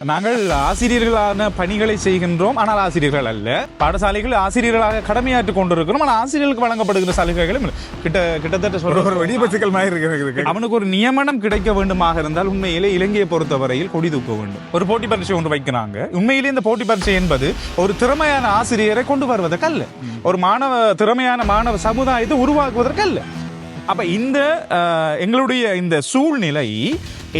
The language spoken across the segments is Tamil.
நாங்கள் ஆசிரியர்களான பணிகளை செய்கின்றோம், ஆனால் ஆசிரியர்கள் அல்ல. பாடசாலைகள் ஆசிரியர்களாக கடமையாற்றிக் கொண்டிருக்கிறோம், ஆனால் ஆசிரியர்களுக்கு வழங்கப்படுகிற சலுகைகளும் கிட்டத்தட்ட அவனுக்கு ஒரு நியமனம் கிடைக்க வேண்டுமாக இருந்தால் உண்மையிலே இலங்கையை பொறுத்தவரையில் கொடி தூக்க வேண்டும். ஒரு போட்டி பரீட்சை ஒன்று வைக்கிறாங்க. உண்மையிலே இந்த போட்டி பரீட்சை என்பது ஒரு திறமையான ஆசிரியரை கொண்டு வருவதற்கு அல்ல, ஒரு திறமையான மாணவ சமுதாயத்தை உருவாக்குவதற்கு அல்ல. அப்ப இந்த எங்களுடைய இந்த சூழ்நிலை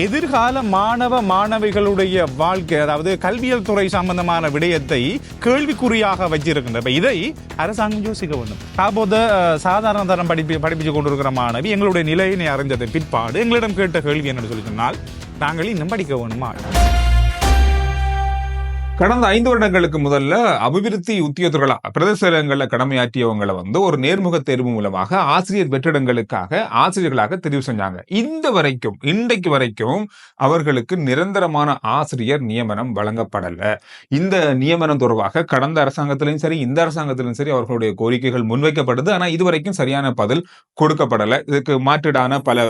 எதிர்கால மாணவ மாணவிகளுடைய வாழ்க்கை, அதாவது கல்வியல் துறை சம்பந்தமான விடயத்தை கேள்விக்குறியாக வச்சிருக்கின்ற இதை அரசாங்கம் யோசிக்க வேண்டும். அப்போது சாதாரண தரம் படிப்பிச்சு கொண்டிருக்கிற மாணவி எங்களுடைய நிலையினை அறிஞ்சதை பிற்பாடு எங்களிடம் கேட்ட கேள்வி என்னன்னு சொல்லி சொன்னால், நாங்கள் இன்னும் படிக்க வேணுமா? கடந்த 5 வருடங்களுக்கு முதல்ல அபிவிருத்தி உத்தியோகர்களா பிரதேசங்களில் கடமையாற்றியவங்களை ஒரு நேர்முக தேர்வு மூலமாக ஆசிரியர் வெற்றிடங்களுக்காக ஆசிரியர்களாக தெரிவு செஞ்சாங்க. இன்றைக்கு வரைக்கும் அவர்களுக்கு நிரந்தரமான ஆசிரியர் நியமனம் வழங்கப்படல. இந்த நியமனம் தொடர்பாக கடந்த அரசாங்கத்திலும் சரி, இந்த அரசாங்கத்திலும் சரி அவர்களுடைய கோரிக்கைகள் முன்வைக்கப்படுது. ஆனா இதுவரைக்கும் சரியான பதில் கொடுக்கப்படல. இதுக்கு மாற்றீடான பல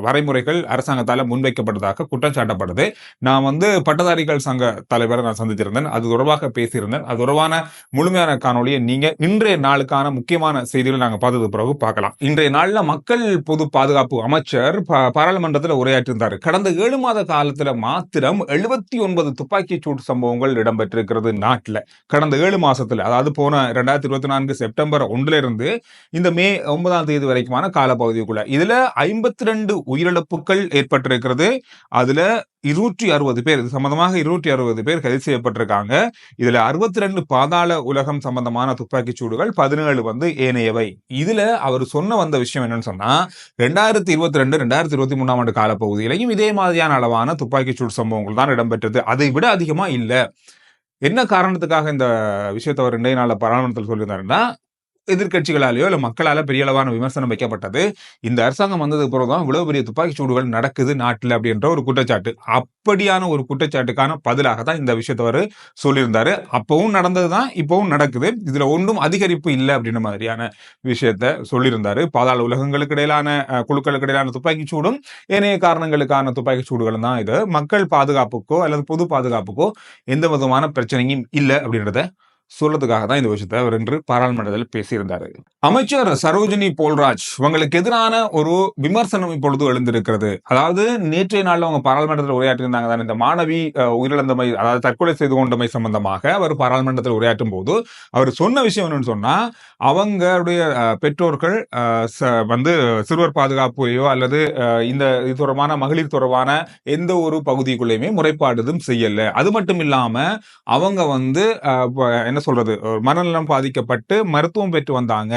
வரைமுறைகள் அரசாங்கத்தால முன்வைக்கப்பட்டதாக குற்றம் சாட்டப்படுது. நான் பட்டதாரிகள் சங்க தலைவர் நான் சந்திச்சிருந்தேன், அது தொடர்பாக பேசியிருந்தேன். அது தொடர்பான முழுமையான காணொலியை நீங்க இன்றைய நாளுக்கான முக்கியமான செய்திகளை நாங்க பார்த்தது பிறகு பார்க்கலாம். இன்றைய நாள்ல மக்கள் பொது பாதுகாப்பு அமைச்சர் பாராளுமன்றத்தில் உரையாற்றியிருந்தார். கடந்த 7 மாத காலத்துல மாத்திரம் 79 துப்பாக்கி சூடு சம்பவங்கள் இடம்பெற்றிருக்கிறது நாட்டுல. கடந்த 7 மாசத்துல, அதாவது போன 2024 செப்டம்பர் 1 இருந்து இந்த மே 9ஆம் தேதி வரைக்குமான காலப்பகுதிக்குள்ள இதுல 52 உயிரிழப்புகள் ஏற்பட்டிருக்கிறது. அதுல 260 பேர், இது சம்பந்தமாக 260 பேர் கைது செய்யப்பட்டிருக்காங்க. இதுல 62 பாதாள உலகம் சம்பந்தமான துப்பாக்கி சூடுகள், 17 ஏனையவை. இதுல அவர் சொன்ன விஷயம் என்னன்னு சொன்னா, 2022 2023 ஆண்டு காலப்பகுதியிலையும் இதே மாதிரியான அளவான துப்பாக்கி சூடு சம்பவங்கள் தான் இடம்பெற்றது. அதை விட அதிகமா இல்ல. என்ன காரணத்துக்காக இந்த விஷயத்தை அவர் 2 நாள்ல பாராளுமன்றத்தில் சொல்லியிருந்தாருன்னா, எதிர்கட்சிகளாலேயோ இல்ல மக்களால பெரிய அளவான விமர்சனம் வைக்கப்பட்டது. இந்த அரசாங்கம் வந்தது பிறகுதான் இவ்வளவு பெரிய துப்பாக்கி சூடுகள் நடக்குது நாட்டுல அப்படின்ற ஒரு குற்றச்சாட்டு. அப்படியான ஒரு குற்றச்சாட்டுக்கான பதிலாக தான் இந்த விஷயத்தை அவர் சொல்லியிருந்தாரு. அப்பவும் நடந்ததுதான், இப்பவும் நடக்குது. இதுல ஒன்றும் அதிகரிப்பு இல்லை அப்படின்ற மாதிரியான விஷயத்த சொல்லியிருந்தாரு. பாதாள உலகங்களுக்கு இடையிலான குழுக்களுக்கு இடையிலான துப்பாக்கி சூடும் ஏனைய காரணங்களுக்கான துப்பாக்கி சூடுகளும் தான் இது. மக்கள் பாதுகாப்புக்கோ அல்லது பொது பாதுகாப்புக்கோ எந்த விதமான பிரச்சனையும் இல்லை அப்படின்றத சொல்றதுக்காக தான் இந்த விஷயத்தை அவர் இன்று பாராளுமன்றத்தில் பேசியிருந்தாரு. அமைச்சர் சரோஜினி போல்ராஜ் உங்களுக்கு எதிரான ஒரு விமர்சனம் இப்பொழுது எழுந்திருக்கிறது. அதாவது நேற்றைய நாள்ல அவங்க பாராளுமன்றத்தில் உரையாற்றியிருந்தாங்க தான், இந்த மாணவி உயிரிழந்தமை, அதாவது தற்கொலை செய்து கொண்டமை சம்பந்தமாக அவர் பாராளுமன்றத்தில் உரையாற்றும் போது அவர் சொன்ன விஷயம் என்னன்னு சொன்னா, அவங்களுடைய பெற்றோர்கள் சிறுவர் பாதுகாப்பையோ அல்லது இந்த இது தொடர்பான மகளிர் தொடர்பான எந்த ஒரு பகுதிக்குள்ளேயுமே முறைப்பாடுதும் செய்யல. அது மட்டும் இல்லாம அவங்க என்ன சொல்றது, மனநலம் பாதிக்கப்பட்டு மருத்துவம் பெற்று வந்தாங்க.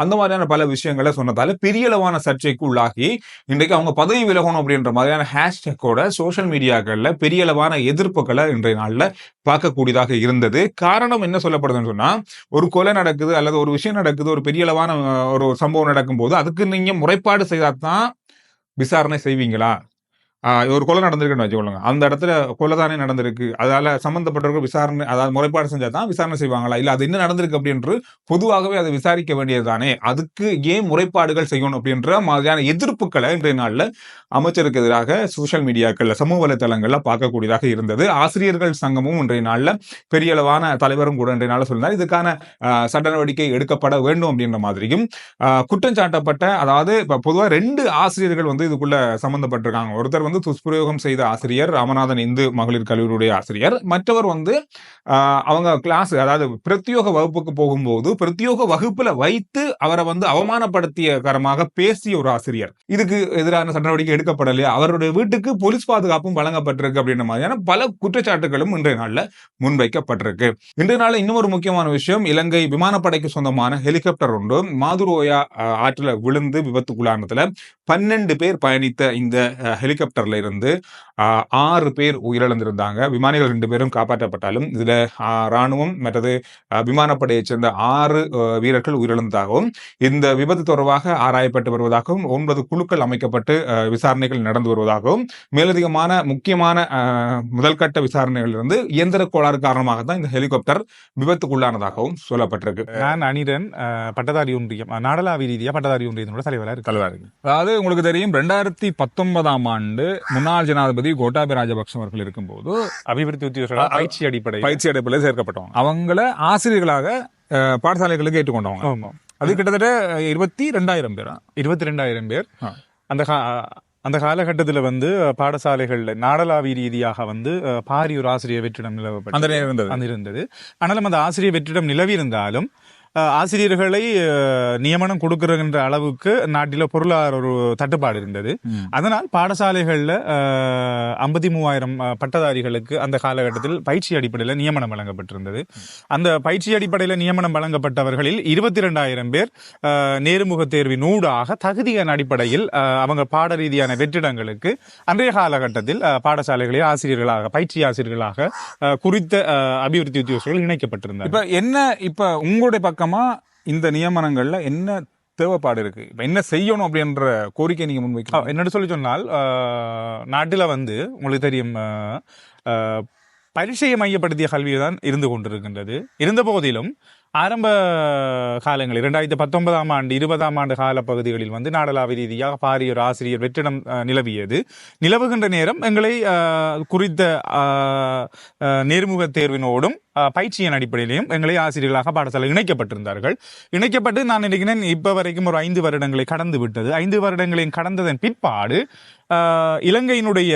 அந்த மாதிரியான பல விஷயங்களை சொன்னதால பெரிய அளவான சர்ச்சைக்கு உள்ளாகி இன்றைக்கு அவங்க பதவி விலகணும் அப்படின்ற மாதிரியான ஹேஷ்டேக்கோட சோசியல் மீடியாக்கள்ல பெரிய அளவான எதிர்ப்புகளை இன்றைய நாள்ல பார்க்கக்கூடியதாக இருந்தது. காரணம் என்ன சொல்லப்படுதுன்னு சொன்னா, ஒரு கொலை நடக்குது அல்லது ஒரு விஷயம் நடக்குது, ஒரு பெரிய அளவான ஒரு சம்பவம் நடக்கும் போது அதுக்கு நீங்க முறைப்பாடு செய்தாதான் விசாரணை செய்வீங்களா? ஒரு கொலை நடந்திருக்குன்னு வச்சுக்கொள்ளுங்க, அந்த இடத்துல கொலை தானே நடந்திருக்கு, அதால சம்பந்தப்பட்டவர்கள் விசாரணை, அதாவது முறைப்பாடு செஞ்சாதான் விசாரணை செய்வாங்களா? இல்ல அது என்ன நடந்திருக்கு அப்படின்று பொதுவாகவே அதை விசாரிக்க வேண்டியது தானே, அதுக்கு ஏன் முறைப்பாடுகள் செய்யணும் அப்படின்ற மாதிரியான எதிர்ப்புகளை இன்றைய நாள்ல அமைச்சருக்கு எதிராக சோசியல் மீடியாக்கள்ல சமூக வலைதளங்கள்ல பார்க்கக்கூடியதாக இருந்தது. ஆசிரியர்கள் சங்கமும் இன்றைய நாள்ல பெரிய அளவான தலைவரும் கூட இன்றைய நாள்ல சொல்லினார், இதுக்கான சட்ட நடவடிக்கை எடுக்கப்பட வேண்டும் அப்படின்ற மாதிரியும் குற்றம் சாட்டப்பட்ட, அதாவது இப்ப பொதுவாக 2 ஆசிரியர்கள் இதுக்குள்ள சம்பந்தப்பட்டிருக்காங்க. ஒருத்தர் துஷ்பிரயோகம் செய்த ஆசிரியர் ராமநாதன் இந்து மகளிர் கல்லூரியுடைய ஆசிரியர், மற்றவர் அவங்க கிளாஸ், அதாவது பிரத்யோக வகுப்புக்கு போகும்போது பிரத்யோக வகுப்புல வைத்து அவரை அவமானப்படுத்திய காரணமாக பேசிய ஒரு ஆசிரியர். இதுக்கு எதிரான சட்ட நடவடிக்கை எடுக்கப்படலையா? அவருடைய வீட்டுக்கு போலீஸ் பாதுகாப்பும் வழங்கப்பட்டிருக்கு அப்படின்ற மாதிரியான பல குற்றச்சாட்டுகளும் இன்றைய நாள்ல முன்வைக்கப்பட்டிருக்கு. இன்றைய நாள் இன்னும் ஒரு முக்கியமான விஷயம், இலங்கை விமானப்படைக்கு சொந்தமான ஹெலிகாப்டர் ஒன்று மாதுரோயா ஆற்றில் விழுந்து விபத்துக்குள்ளானதுல 12 பேர் பயணித்த இந்த ஹெலிகாப்டர்ல இருந்து 6 பேர் உயிரிழந்திருந்தாங்க. விமானிகள் 2 பேரும் காப்பாற்றப்பட்டாலும் இதுல ராணுவம் மற்றது விமானப்படையை சேர்ந்த 6 வீரர்கள் உயிரிழந்ததாகவும், இந்த விபத்து தொடர்பாக ஆராயப்பட்டு வருவதாகவும் 9 குழுக்கள் அமைக்கப்பட்டு விசாரணைகள் நடந்து வருவதாகவும், மேலதிகமான முக்கியமான முதல்கட்ட விசாரணைகள் இருந்து இயந்திர கோளாறு காரணமாக தான் இந்த ஹெலிகாப்டர் விபத்துக்குள்ளானதாகவும் சொல்லப்பட்டிருக்கு. நான் அனிரன், பட்டதாரி ஒன்றியம், நாடளாவிய ரீதியா பட்டதாரி ஒன்றியத்தினோட தலைவராக. அதாவது உங்களுக்கு தெரியும், 2019ஆம் ஆண்டு முன்னாள் ஜனாதிபதி கோட்டாபய ராஜபக்ஷ அவர்கள் இருக்கும்போது அபிவிருத்தி உத்தியோகர்கள் பயிற்சி அடிப்படையில் சேர்க்கப்பட்டவங்க. அவங்கள ஆசிரியர்களாக பாடசாலைகளுக்கு ஏற்றுக்கொண்டவங்க. ஆமா. அது கிட்டத்தட்ட 22,000 பேர். 22,000 பேர். அந்த காலகட்டத்தில் வந்து பாடசாலைகள்ல நாடளாவிய ரீதியாக வந்து பாரியூர் ஆசிரியர் வெற்றிடம் இருந்தது. ஆனாலும் அந்த ஆசிரியர் வெற்றிடம் நிலவி இருந்தாலும் ஆசிரியர்களை நியமனம் கொடுக்கிற அளவுக்கு நாட்டில பொருளாதார ஒரு தட்டுப்பாடு இருந்தது. அதனால் பாடசாலைகள்ல 53,000 பட்டதாரிகளுக்கு அந்த காலகட்டத்தில் பயிற்சி அடிப்படையில் நியமனம் வழங்கப்பட்டிருந்தது. அந்த பயிற்சி அடிப்படையில் நியமனம் வழங்கப்பட்டவர்களில் 22,000 பேர் நேர்முக தேர்வினூடாக தகுதியின் அடிப்படையில் அவங்க பாட ரீதியான வெற்றிடங்களுக்கு அன்றைய காலகட்டத்தில் பாடசாலைகளில் ஆசிரியர்களாக பயிற்சி ஆசிரியர்களாக குறித்த அபிவிருத்தி உத்தியோகர்கள் இணைக்கப்பட்டிருந்தார். இப்ப உங்களுடைய பக்கமா இந்த நியமனங்கள்ல என்ன தேவைப்பாடு இருக்கு, என்ன செய்யணும் அப்படின்ற கோரிக்கை நீங்க முன்வைக்க என்னன்னு சொல்லி சொன்னால், நாட்டில் வந்து உங்களுக்கு தெரியும் பரீட்சையை மையப்படுத்திய கல்வி தான் இருந்து கொண்டிருக்கின்றது. இருந்த போதிலும் ஆரம்ப காலங்களில் 2019ஆம் ஆண்டு 20ஆம் ஆண்டு கால பகுதிகளில் வந்து நாடளாவிய ரீதியாக பாரியூர் ஆசிரியர் வெற்றிடம் நிலவுகின்ற நேரம் எங்களை குறித்த நேர்முக தேர்வினோடும் பயிற்சியின் அடிப்படையிலையும் எங்களை ஆசிரியர்களாக பாடசாலை இணைக்கப்பட்டிருந்தார்கள். இணைக்கப்பட்டு நான் நினைக்கிறேன் இப்ப வரைக்கும் ஒரு 5 வருடங்களை கடந்து விட்டது. 5 வருடங்களையும் கடந்ததன் பிற்பாடு இலங்கையினுடைய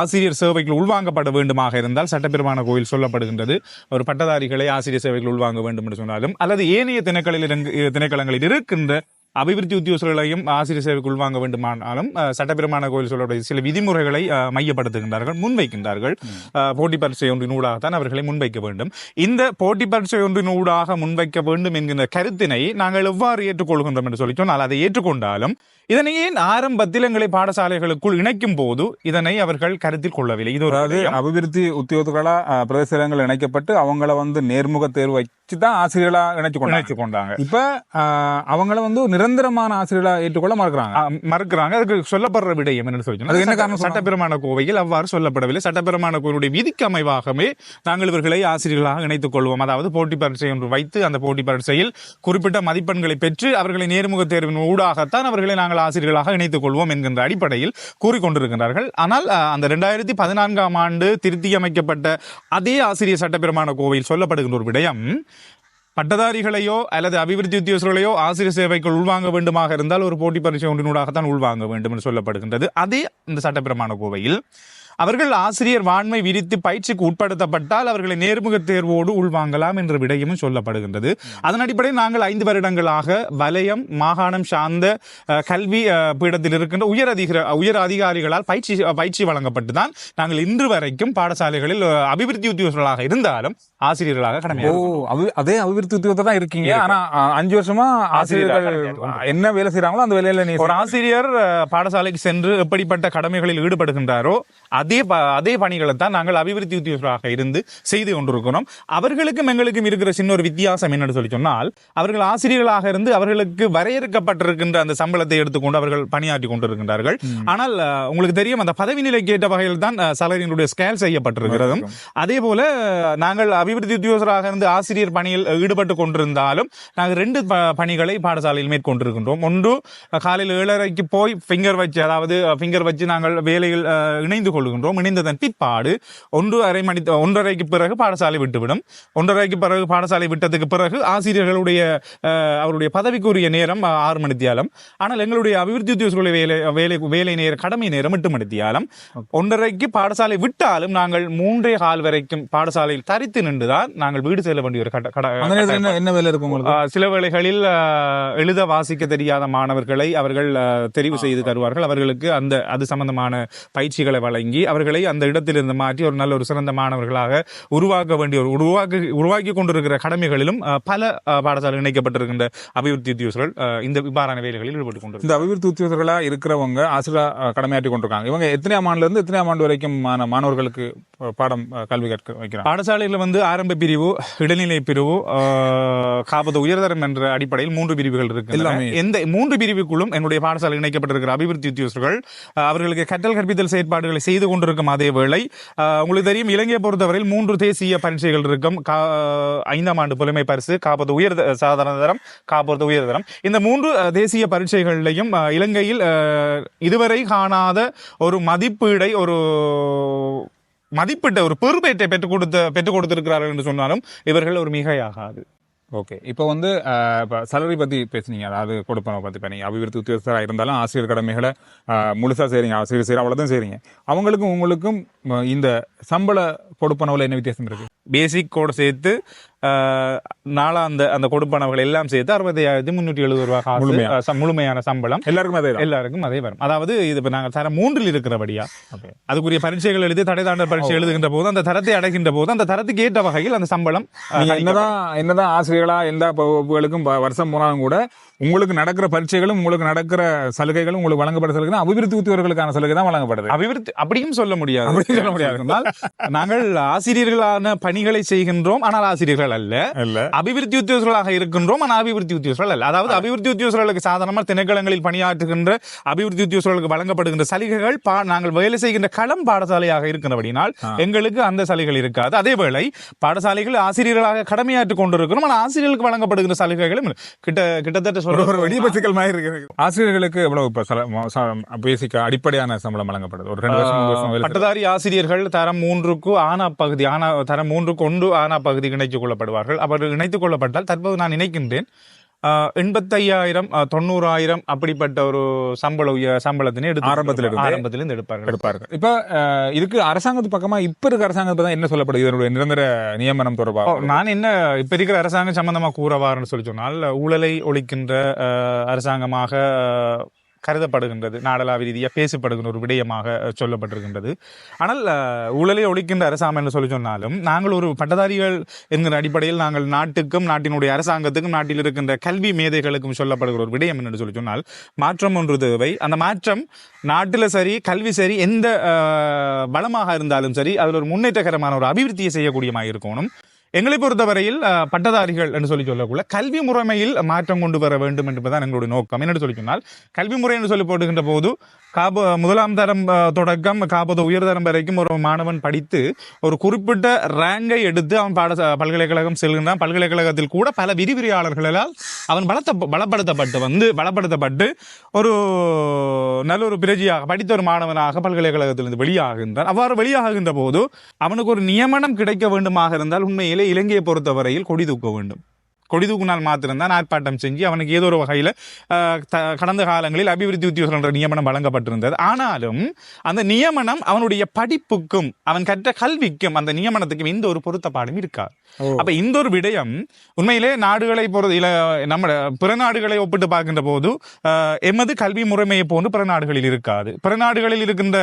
ஆசிரியர் சேவைகள் உள்வாங்கப்பட வேண்டுமாக இருந்தால் சட்டப்பெருமான கோயில் சொல்லப்படுகின்றது, ஒரு பட்டதாரிகளை ஆசிரியர் சேவைகள் உள்வாங்க வேண்டும் என்று சொன்னாலும் அல்லது ஏனைய திணைக்களங்களில் இருக்கின்ற அபிவிருத்தி உத்தியோகர்களையும் ஆசிரியர் சேவைக்கு உள்வாங்க வேண்டுமானாலும் சட்டப்பெருமான கோயில் சொல்லக்கூடிய சில விதிமுறைகளை மையப்படுத்துகின்றார்கள், முன்வைக்கின்றார்கள். போட்டி பரீட்சை ஒன்றினூடாகத்தான் அவர்களை முன்வைக்க வேண்டும். இந்த போட்டி பரீட்சை ஒன்றினூடாக முன்வைக்க வேண்டும் என்கின்ற கருத்தினை நாங்கள் எவ்வாறு ஏற்றுக்கொள்கின்றோம் என்று சொல்லி சொன்னால், அதை ஏற்றுக்கொண்டாலும் இதனையே ஆரம்பத்தில் எங்களை பாடசாலைகளுக்குள் இணைக்கும் போது இதனை அவர்கள் கருத்தில் கொள்ளவில்லை. இது ஒரு அபிவிருத்தி உத்தியோகங்களா பிரதேசங்கள் இணைக்கப்பட்டு அவங்கள வந்து நேர்முக தேர்வு வச்சுதான் ஆசிரியர்களா இணைச்சு கொண்டாங்க. இப்ப அவங்கள வந்து நிரந்தரமான ஆசிரியர்களா ஏற்றுக்கொள்ள மறுக்கிறாங்க. அதுக்கு சொல்லப்படுற விடயம் என்னன்னு சொல்லி அது என்ன காரணம்? சட்டப்பெருமான கோவையில் அவ்வாறு சொல்லப்படவில்லை. சட்டப்பெருமான கோவிலுடைய விதிக்கு அமைவாகவே நாங்கள் இவர்களை ஆசிரியர்களாக இணைத்துக் கொள்வோம். அதாவது போட்டி பரீட்சை ஒன்று வைத்து அந்த போட்டி பரீட்சையில் குறிப்பிட்ட மதிப்பெண்களை பெற்று அவர்களை நேர்முக தேர்வின் ஊடாகத்தான் அவர்களை நாங்கள் ஆசிரியர்களாக இணைத்துக் கொள்வோம் என்கின்ற அடிப்படையில் கூறிக்கொண்டிருக்கிறார்கள். ஆனால் அந்த 2014ஆம் ஆண்டு திருத்தி அமைக்கப்பட்ட அதே ஆசிரியர் சட்டப்பெருமான கோவையில் சொல்லப்படுகின்ற ஒரு விடயம், பட்டதாரிகளையோ அல்லது அபிவிருத்தி உத்தியோகர்களையோ ஆசிரியர் சேவைக்குள் உள்வாங்க வேண்டுமாக இருந்தால் ஒரு போட்டி பரீட்சை ஒன்றினூடாகத்தான் உள்வாங்க வேண்டும் என்று சொல்லப்படுகின்றது. அதே இந்த சட்டப்பெருமான கோவையில் அவர்கள் ஆசிரியர் வாண்மை விரித்து பயிற்சிக்கு உட்படுத்தப்பட்டால் அவர்களை நேர்முக தேர்வோடு உள்வாங்கலாம் என்ற விடயமும் சொல்லப்படுகின்றது. அதன் அடிப்படையில் நாங்கள் 5 வருடங்களாக வலயம் மாகாணம் சார்ந்த கல்வி பீடத்தில் இருக்கின்ற உயர் அதிகாரிகளால் பயிற்சி வழங்கப்பட்டுதான் நாங்கள் இன்று வரைக்கும் பாடசாலைகளில் அபிவிருத்தி உத்தியோகர்களாக இருந்தாலும் ஆசிரியர்களாக அதே அபிவிருத்தி உத்தியோகத்தை தான் இருக்கீங்க. ஆனா 5 வருஷமா ஆசிரியர்கள் என்ன வேலை செய்யறாங்களோ அந்த வேலையில ஒரு ஆசிரியர் பாடசாலைக்கு சென்று எப்படிப்பட்ட கடமைகளில் ஈடுபடுகின்றாரோ அதே பணிகளை தான் நாங்கள் அபிவிருத்தி உத்தியோகர்களாக இருந்து செய்து கொண்டிருக்கிறோம். அவர்களுக்கும் எங்களுக்கும் இருக்கிற சின்ன ஒரு வித்தியாசம் என்னன்னு சொல்லி சொன்னால், அவர்கள் ஆசிரியர்களாக இருந்து அவர்களுக்கு வரையறுக்கப்பட்டிருக்கின்ற அந்த சம்பளத்தை எடுத்துக்கொண்டு அவர்கள் பணியாற்றி கொண்டிருக்கின்றார்கள். ஆனால் உங்களுக்கு தெரியும், அந்த பதவி நிலைக்கு ஏற்ற வகையில் தான் சலரியினுடைய ஸ்கேல் செய்யப்பட்டிருக்கிறதும். அதே போல நாங்கள் அபிவிருத்தி உத்தியோகராக இருந்து ஆசிரியர் பணியில் ஈடுபட்டு கொண்டிருந்தாலும் நாங்கள் 2 பணிகளை பாடசாலையில் மேற்கொண்டிருக்கின்றோம். ஒன்று, காலையில் 7:30க்கு போய் ஃபிங்கர் வச்சு நாங்கள் வேலையில் இணைந்து கொள்கின்றோம். இணைந்ததன் பிற்பாடு 1:30 பிறகு பாடசாலை விட்டுவிடும். 1:30 பிறகு பாடசாலை விட்டதுக்கு பிறகு ஆசிரியர்களுடைய அவருடைய பதவிக்குரிய நேரம் 6 மணித்தியாலம். ஆனால் எங்களுடைய அபிவிருத்தி உத்தியோகர்களுடைய வேலை நேரம், கடமை நேரம் 8 மணித்தியாலம். 1:30 பாடசாலை விட்டாலும் நாங்கள் 3:15 வரைக்கும் பாடசாலையில் தரித்து நின்றுதான் நாங்கள் வீடு செல்ல வேண்டிய ஒரு என்ன வேலை இருக்கும். சில வேளைகளில் எழுத வாசிக்க தெரியாத மாணவர்களை அவர்கள் தெரிவு செய்து தருவார்கள். அவர்களுக்கு அது சம்பந்தமான பயிற்சிகளை வழங்கி அவர்களை அந்த இடத்திலிருந்து மாற்றி ஒரு நல்ல ஒரு சிறந்த மாணவர்களாக உருவாக்கி கொண்டிருக்கிற கடமைகளிலும் பல பாடசாலை இணைக்கப்பட்டிருக்கின்ற அபிவிருத்தி உத்தியோகர்கள் இந்த இவ்வாறான வேலைகளில் ஈடுபட்டு கொண்டிருக்கிறார். இந்த அபிவிருத்தி உத்தியோகர்களா இருக்கிறவங்க ஆசிரியர் கடமையாற்றி கொண்டிருக்காங்க. இவங்க எத்தனையாம் ஆண்டுல இருந்து எத்தனையாம் ஆண்டு வரைக்கும் மாணவர்களுக்கு பாடம் கல்வி கற்க வைக்கிறாங்க? பாடசாலையில் வந்து ஆரம்ப பிரிவு, இடைநிலை பிரிவு, காப்பது உயர்தரம் என்ற அடிப்படையில் 3 பிரிவுகள் இருக்கு. எந்த 3 பிரிவுக்குள்ளும் என்னுடைய பாடசாலை இணைக்கப்பட்டிருக்கிற அபிவிருத்தி உத்தியோகர்கள் அவர்களுக்கு கற்றல் கற்பித்தல் செயற்பாடுகளை செய்து கொண்டிருக்கும் அதே வேளை உங்களுக்கு தெரியும் இலங்கையை பொறுத்தவரையில் 3 தேசிய பரீட்சைகள் இருக்கும். 5ஆம் ஆண்டு புலமை பரிசு, காப்பது உயர் சாதாரண தரம், காப்பது உயர்தரம். இந்த 3 தேசிய பரீட்சைகளிலையும் இலங்கையில் இதுவரை காணாத ஒரு மதிப்பீடை ஒரு பெருமையை பெற்றுக் கொடுத்திருக்கிறார்கள் என்று சொன்னாலும் இவர்கள் ஒரு மிகையாகாது. ஓகே, இப்போ வந்து சலரி பத்தி பேசுனீங்க, அதாவது கொடுப்பனவை பத்தி பண்ணீங்க. அபிவிருத்தி உத்தியோகஸ்தராக இருந்தாலும் ஆசிரியர் கடமைகளை முழுசா செய்றீங்க, ஆசிரியர் செய்யற அவ்வளவுதான் செய்றீங்க. அவங்களுக்கும் உங்களுக்கும் இந்த சம்பள கொடுப்பனவுல என்ன வித்தியாசம் இருக்கு? பேசிக் கோட சேர்த்து அந்த கொடுப்பனவுகள் எல்லாம் சேர்த்து 65,370 ரூபாய் முழுமையான சம்பளம் எல்லாருக்கும் அதே வரும். அதாவது இது நாங்கள் தரம் 3 இருக்கிறபடியா அதுக்குரிய பரீட்சைகள் எழுதி தடை தாண்டல் பரீட்சை எழுதுகின்ற போது அந்த தரத்தை அடைகின்ற போது அந்த தரத்துக்கு ஏற்ற வகையில் அந்த சம்பளம் என்னதான் ஆசிரியர்களா எந்த வகுப்புகளுக்கும் வருஷம் போனாலும் கூட உங்களுக்கு நடக்கிற பரீட்சைகளும் உங்களுக்கு நடக்கிற சலுகைகளும் உங்களுக்கு வழங்கப்படுற சலுகை அபிவிருத்தி உத்தியோகர்களுக்கான சலுகை தான் வழங்கப்படுது. அபிவிருத்தி அப்படியும் சொல்ல முடியாது. நாங்கள் ஆசிரியர்களான பணிகளை செய்கின்றோம், ஆனால் ஆசிரியர்கள் அல்ல. அபிவிருத்தி உத்தியோகர்களாக இருக்கின்றோம், ஆனால் அபிவிருத்தி உத்தியோகர்கள் அல்ல. அதாவது அபிவிருத்தி உத்தியோகர்களுக்கு சாதாரணமாக திணைக்களங்களில் பணியாற்றுகின்ற அபிவிருத்தி உத்தியோகர்களுக்கு வழங்கப்படுகின்ற சலுகைகள் நாங்கள் வேலை செய்கின்ற களம் பாடசாலையாக இருக்கிறபடினால் எங்களுக்கு அந்த சலுகைகள் இருக்காது. அதேவேளை பாடசாலைகள் ஆசிரியர்களாக கடமையாற்றிக் கொண்டிருக்கிறோம், ஆனால் ஆசிரியர்களுக்கு வழங்கப்படுகின்ற சலுகைகளும் கிட்டத்தட்ட ஆசிரியர்களுக்கு எவ்வளவு பேசிக் அடிப்படையான சம்பளம் வழங்கப்படுது? ஒரு 2 வருஷம் பட்டதாரி ஆசிரியர்கள் தரம் 3க்கு ஆனா பகுதி தரம் 3க்கு 1 ஆனா பகுதி இணைத்துக் கொள்ளப்படுவார்கள். அவர்கள் இணைத்துக் கொள்ளப்பட்டால் தற்போது நான் நினைக்கின்றேன் 85,000 90,000 அப்படிப்பட்ட ஒரு சம்பளத்தினை ஆரம்பத்திலிருந்து எடுப்பார்கள். இப்ப இதுக்கு அரசாங்கத்து பக்கமா இப்ப இருக்க அரசாங்கத்தை தான் என்ன சொல்லப்படுது இதனுடைய நிரந்தர நியமனம் தொடர்பாக? நான் என்ன இப்ப இருக்கிற அரசாங்கம் சம்பந்தமா கூறவாருன்னு சொல்லி சொன்னால், ஊழலை ஒழிக்கின்ற அரசாங்கமாக கருதப்படுகின்றது, நாடளாவிய ரீதியாக பேசப்படுகின்ற ஒரு விடயமாக சொல்லப்பட்டிருக்கின்றது. ஆனால் ஊழலை ஒழிக்கின்ற அரசாங்கம் என்று சொல்லி சொன்னாலும் நாங்கள் ஒரு பட்டதாரிகள் என்கிற அடிப்படையில் நாங்கள் நாட்டுக்கும் நாட்டினுடைய அரசாங்கத்துக்கும் நாட்டில் இருக்கின்ற கல்வி மேதைகளுக்கும் சொல்லப்படுகிற ஒரு விடயம் என்று சொல்லி சொன்னால் மாற்றம் ஒன்று தேவை. அந்த மாற்றம் நாட்டில் சரி, கல்வி சரி, எந்த வளமாக இருந்தாலும் சரி, அதில் ஒரு முன்னேற்றகரமான ஒரு அபிவிருத்தியை செய்யக்கூடியமாக இருக்கணும். எங்களை பொறுத்தவரையில் பட்டதாரிகள் என்று சொல்லக்கூட கல்வி முறைமையில் மாற்றம் கொண்டு வர வேண்டும் என்பதுதான் எங்களுடைய நோக்கம். என்று சொல்லி சொன்னால் கல்வி முறை என்று சொல்லி போடுகின்ற போது முதலாம் தரம் தொடக்கம் காப்பது உயர்தரம் வரைக்கும் ஒரு மாணவன் படித்து ஒரு குறிப்பிட்ட ரேங்கை எடுத்து அவன் பல்கலைக்கழகம் செல்கின்றான். பல்கலைக்கழகத்தில் கூட பல விரிவுரையாளர்களால் அவன் பலப்படுத்தப்பட்டு ஒரு நல்ல ஒரு பிரஜையாக படித்த ஒரு மாணவனாக பல்கலைக்கழகத்திலிருந்து வெளியாகின்றான். அவ்வாறு வெளியாகின்ற போது அவனுக்கு ஒரு நியமனம் கிடைக்க வேண்டுமாக இருந்தால் உண்மையிலே இலங்கையை பொறுத்தவரையில் கொடி தூக்க வேண்டும். கொடி தூக்குனால் மாத்திரம்தான் ஆர்ப்பாட்டம் செஞ்சு அவனுக்கு ஏதோ ஒரு வகையில் கடந்த காலங்களில் அபிவிருத்தி உத்தியோகம் என்ற நியமனம் வழங்கப்பட்டிருந்தது. ஆனாலும் அந்த நியமனம் அவனுடைய படிப்புக்கும் அவன் கற்ற கல்விக்கும் அந்த நியமனத்துக்கும் எந்த ஒரு பொருத்தப்பாடும் இருக்காது. அப்ப இந்த ஒரு விடயம் உண்மையிலே நாடுகளை நம்ம பிற நாடுகளை ஒப்பிட்டு பார்க்கின்ற போது எமது கல்வி முறைமையை போன்று பிற நாடுகளில் இருக்காது. பிற நாடுகளில் இருக்கின்ற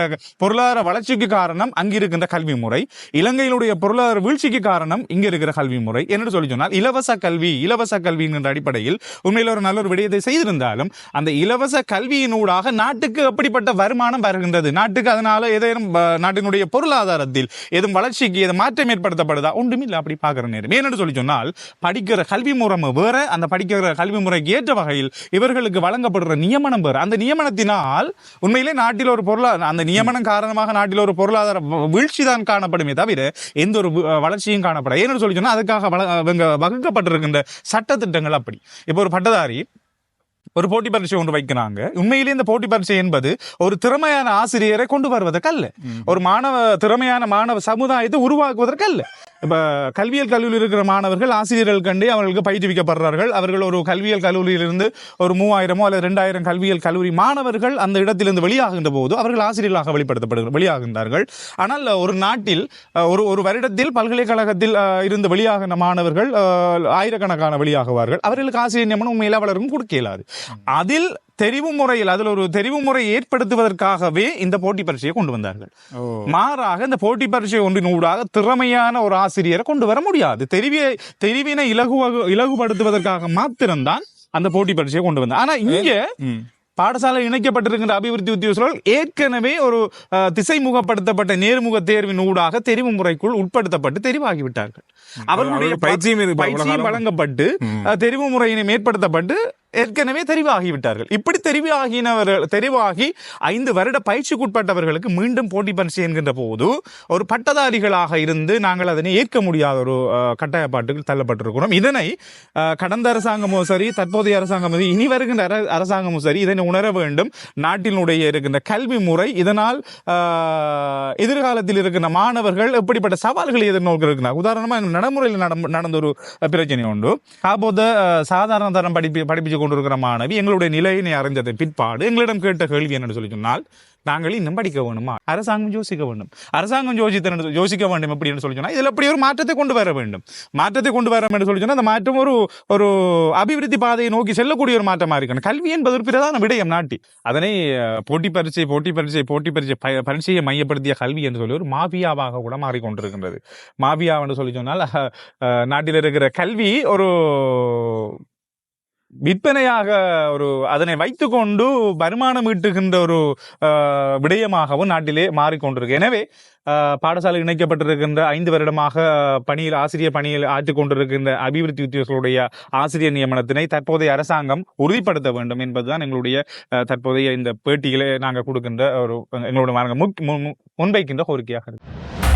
பொருளாதார வளர்ச்சிக்கு காரணம் அங்கு இருக்கின்ற கல்வி முறை, இலங்கையினுடைய பொருளாதார வீழ்ச்சிக்கு காரணம் இங்க இருக்கிற கல்வி முறை. என்று சொல்லி சொன்னால் இலவச கல்வி என்ற அடிப்படையில் உண்மையில் ஒரு நல்ல ஒரு விடயத்தை செய்திருந்தாலும் அந்த இலவச கல்வியினூடாக நாட்டுக்கு எப்படிப்பட்ட வருமானம் வருகின்றது, நாட்டுக்கு அதனால ஏதேனும் நாட்டினுடைய பொருளாதாரத்தில் ஏதும் வளர்ச்சிக்கு ஏதும் மாற்றம் ஏற்படுத்தப்படுதா? ஒன்றும் இல்லை. அப்படி பார்க்கிற நேரம் ஏன்னு சொல்லி சொன்னால் படிக்கிற கல்வி முறை வேற, அந்த படிக்கிற கல்வி முறைக்கு ஏற்ற வகையில் இவர்களுக்கு வழங்கப்படுற நியமனம் வேற. அந்த நியமனத்தினால் உண்மையிலே நாட்டில் ஒரு அந்த நியமனம் காரணமாக நாட்டில் ஒரு பொருளாதார வீழ்ச்சி தான் காணப்படுமே தவிர எந்த ஒரு வளர்ச்சியும் காணப்படாது. ஏன்னு சொல்லி சொன்னால் அதுக்காக வகுக்கப்பட்டிருக்கின்ற சட்ட திட்டங்கள் அப்படி. இப்போ ஒரு பட்டதாரி ஒரு போட்டி பரீட்சை ஒன்று வைக்கிறாங்க. உண்மையிலே இந்த போட்டி பரீட்சை என்பது ஒரு திறமையான ஆசிரியரை கொண்டு வருவதற்கு அல்ல, ஒரு திறமையான மாணவ சமுதாயத்தை உருவாக்குவதற்கு அல்ல. இப்ப கல்வியில் இருக்கிற மாணவர்கள் ஆசிரியர்கள் கண்டு அவர்களுக்கு பயிற்றுவிக்கப்படுறார்கள். அவர்கள் ஒரு கல்வியல் கல்லூரியிலிருந்து ஒரு 3000 அல்லது 2000 கல்வியல் கல்லூரி மாணவர்கள் அந்த இடத்திலிருந்து வெளியாகின்ற போது அவர்கள் ஆசிரியர்களாக வெளியாகின்றார்கள். ஆனால் ஒரு நாட்டில் ஒரு வருடத்தில் பல்கலைக்கழகத்தில் இருந்து வெளியாகின்ற மாணவர்கள் ஆயிரக்கணக்கான வெளியாகுவார்கள். அவர்களுக்கு ஆசிரியர் நியமனம் உண்மையில் அவர்களுக்கும் கொடுக்க இயலாது. அதில் ஒரு தெரிவு முறை ஏற்படுத்துவதற்காகவே இந்த போட்டி பரீட்சையை கொண்டு வந்தார்கள். மாறாக இந்த போட்டி பரீட்சை ஒன்றினூடாக திறமையான ஒரு ஆசிரியரை கொண்டு வர முடியாது. தெரிவினை இலகுபடுத்துவதற்காக மாத்திரம்தான் அந்த போட்டி பரீட்சையை கொண்டு வந்தார். ஆனா இங்க பாடசாலை இணைக்கப்பட்டிருக்கின்ற அபிவிருத்தி உத்தியோகர்கள் ஏற்கனவே ஒரு திசைமுகப்படுத்தப்பட்ட நேர்முக தேர்வின் ஊடாக தெரிவு முறைக்குள் உட்படுத்தப்பட்டு தெரிவாகிவிட்டார்கள். அவர்களுடைய பயிற்சியும் வழங்கப்பட்டு தெரிவு முறையினை மேற்படுத்தப்பட்டு ஏற்கனவே தெரிவாகிவிட்டார்கள். இப்படி தெரிவாகி 5 வருட பயிற்சிக்குட்பட்டவர்களுக்கு மீண்டும் போட்டி பரீட்சை என்கின்ற போது ஒரு பட்டதாரிகளாக இருந்து நாங்கள் அதனை ஏற்க முடியாத ஒரு கட்டாயப்பாட்டுக்கு தள்ளப்பட்டிருக்கிறோம். இதனை கடந்த அரசாங்கமும் சரி, தற்போதைய அரசாங்கமும் சரி, இனி வருகின்ற அரசாங்கமும் சரி இதனை உணர வேண்டும். நாட்டினுடைய இருக்கின்ற கல்வி முறை இதனால் எதிர்காலத்தில் இருக்கின்ற மாணவர்கள் எப்படிப்பட்ட சவால்களை எதிர்நோக்கிறார். உதாரணமாக நடைமுறையில் நடந்த ஒரு பிரச்சனை உண்டு. அப்போது சாதாரண தரம் படிப்பிச்சு கொண்டிருக்கிற மாணவி எங்களுடைய நிலையினை அறிஞ்சதை பிற்பாடு எங்களிடம் கேட்ட கேள்வி என்னன்னு சொல்லி சொன்னால், நாங்கள் இன்னும் படிக்க வேணுமா, அரசாங்கம் யோசிக்க வேண்டும், அரசாங்கம் யோசிக்க வேண்டும் அப்படின்னு சொல்லி சொன்னால் இதில் எப்படி ஒரு மாற்றத்தை கொண்டு வர வேண்டும் என்று சொல்லி சொன்னால் அந்த மாற்றம் ஒரு அபிவிருத்தி பாதையை நோக்கி செல்லக்கூடிய ஒரு மாற்றமாக இருக்கணும். கல்வி என்பது ஒரு பிரதான விடயம் நாட்டி. அதனை போட்டி பரீட்சையை மையப்படுத்திய கல்வி என்று சொல்லி ஒரு மாபியாவாக கூட மாறிக்கொண்டிருக்கின்றது. மாபியா என்று சொல்லி சொன்னால் நாட்டில் இருக்கிற கல்வி ஒரு விற்பனையாக அதனை வைத்துக்கொண்டு வருமானம் ஈட்டுகின்ற ஒரு விடயமாகவும் நாட்டிலே மாறிக்கொண்டிருக்கு. எனவே பாடசாலை இணைக்கப்பட்டிருக்கின்ற 5 வருடமாக ஆசிரியர் பணியில் ஆற்றிக் கொண்டிருக்கின்ற அபிவிருத்தி உத்தியோகர்களுடைய ஆசிரியர் நியமனத்தினை தற்போதைய அரசாங்கம் உறுதிப்படுத்த வேண்டும் என்பதுதான் எங்களுடைய தற்போதைய இந்த பேட்டியிலே நாங்கள் கொடுக்கின்ற எங்களுடைய முன்வைக்கின்ற கோரிக்கையாக இருக்கு.